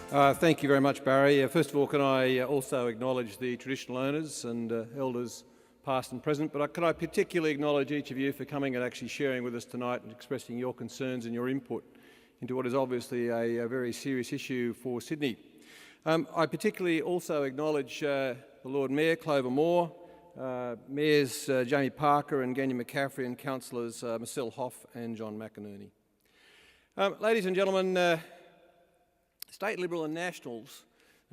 Thank you very much, Barry. First of all, can I also acknowledge the traditional owners and elders past and present, but can I particularly acknowledge each of you for coming and actually sharing with us tonight and expressing your concerns and your input into what is obviously a very serious issue for Sydney. I particularly also acknowledge the Lord Mayor, Clover Moore, Mayors Jamie Parker and Ganya McCaffrey, and Councillors Marcel Hoff and John McInerney. Ladies and gentlemen, State Liberal and Nationals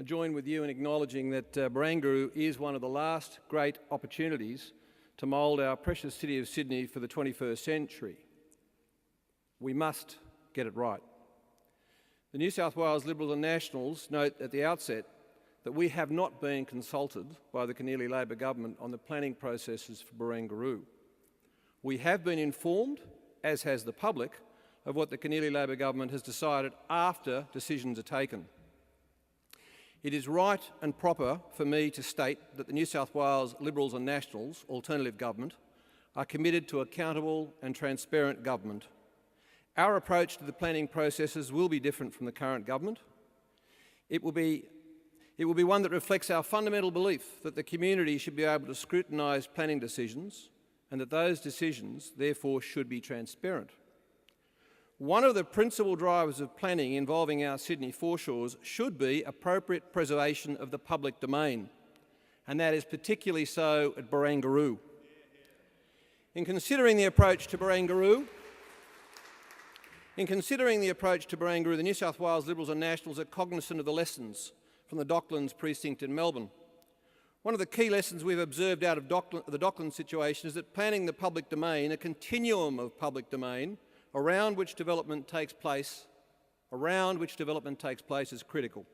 join with you in acknowledging that Barangaroo is one of the last great opportunities to mould our precious city of Sydney for the 21st century. We must get it right. The New South Wales Liberals and Nationals note at the outset that we have not been consulted by the Keneally Labor government on the planning processes for Barangaroo. We have been informed, as has the public, of what the Keneally Labor government has decided after decisions are taken. It is right and proper for me to state that the New South Wales Liberals and Nationals, alternative government, are committed to accountable and transparent government. Our approach to the planning processes will be different from the current government. It will be one that reflects our fundamental belief that the community should be able to scrutinise planning decisions and that those decisions, therefore, should be transparent. One of the principal drivers of planning involving our Sydney foreshores should be appropriate preservation of the public domain, and that is particularly so at Barangaroo. In considering the approach to Barangaroo, the New South Wales Liberals and Nationals are cognisant of the lessons from the Docklands precinct in Melbourne. One of the key lessons we've observed out of the Docklands situation is that planning the public domain, a continuum of public domain, around which development takes place is critical.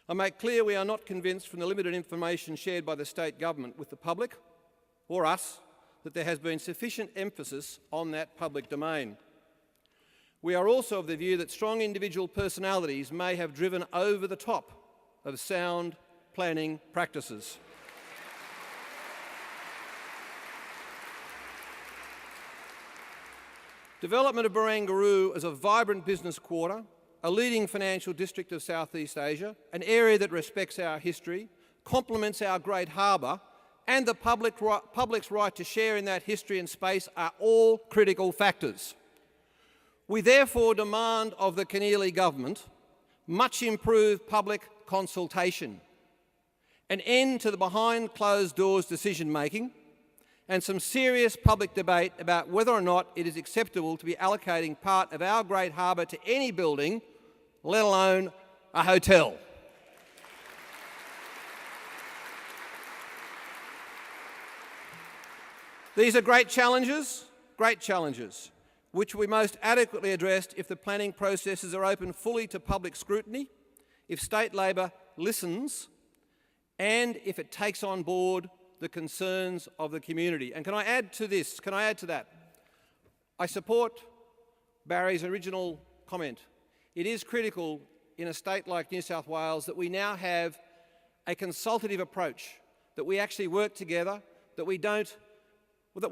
I make clear we are not convinced from the limited information shared by the state government with the public, or us, that there has been sufficient emphasis on that public domain. We are also of the view that strong individual personalities may have driven over the top of sound planning practices. Development of Barangaroo as a vibrant business quarter, a leading financial district of Southeast Asia, an area that respects our history, complements our great harbour, and the public's right to share in that history and space are all critical factors. We therefore demand of the Keneally government much improved public consultation, an end to the behind closed doors decision making, and some serious public debate about whether or not it is acceptable to be allocating part of our great harbour to any building, let alone a hotel. These are great challenges, which we most adequately addressed if the planning processes are open fully to public scrutiny, if State Labor listens, and if it takes on board the concerns of the community. And can I add to that? I support Barry's original comment. It is critical in a state like New South Wales that we now have a consultative approach, that we actually work together, that we're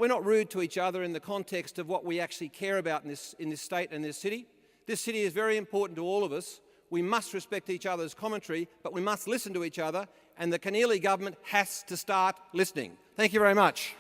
not rude to each other in the context of what we actually care about in this state and this city. This city is very important to all of us. We must respect each other's commentary, but we must listen to each other, and the Keneally government has to start listening. Thank you very much.